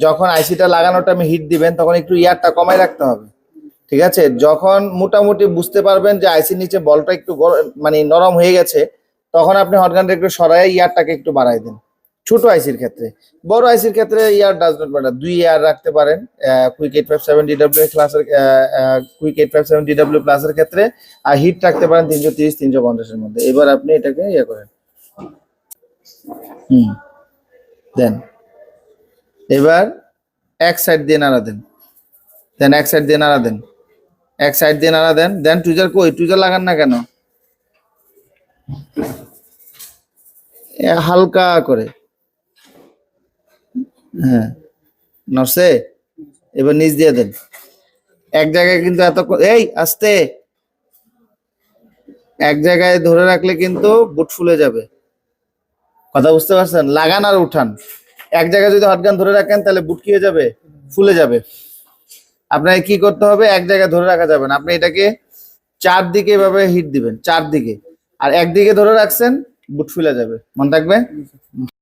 যখন আইসিটা লাগানোর টাইমে হিট দিবেন তখন একটু ইয়ারটা কমায় রাখতে হবে, ঠিক আছে? যখন মোটামুটি বুঝতে পারবেন যে আইসির নিচে বলটা একটু মানে নরম হয়ে গেছে, তখন আপনি হটগানটা একটু সরাই ইয়ারটাকে একটু বাড়াই দেন। ছোট আইসির ক্ষেত্রে, বড় আইসির ক্ষেত্রে ইয়ার ডাজ নট ম্যাটার, 2 ইয়ার রাখতে পারেন। কুইক 857 DW ক্লাসের কুইক 857 DW প্লাসের ক্ষেত্রে, আর হিট রাখতে পারেন 330 350 এর মধ্যে। এবার আপনি এটাকে ইয়ে করেন, দেন এবার এক সাইড দিয়ে নাড়া দেন, এক সাইড দিয়ে নাড়া দেন, এক সাইড দিয়ে নাড়া দেন। দেন টুইজার কই, টুইজার লাগান না কেন? হালকা করে, হ্যাঁ নড়ছে। এবার নিচ দিয়ে দেন। এক জায়গায় কিন্তু এই আস্তে, এক জায়গায় ধরে রাখলে কিন্তু বুট ফুলে যাবে। কথা বুঝতে পারছেন? লাগান আর উঠান। এক জায়গায় যদি হটগান ধরে রাখেন তাহলে বুট কি হয়ে যাবে? ফুলে যাবে। আপনাকে কি করতে হবে? এক জায়গায় ধরে রাখা যাবে না, আপনি এটাকে চারদিকে এভাবে হিট দিবেন, চারদিকে। আর একদিকে ধরে রাখছেন, বুট ফুলে যাবে, মনে থাকবে।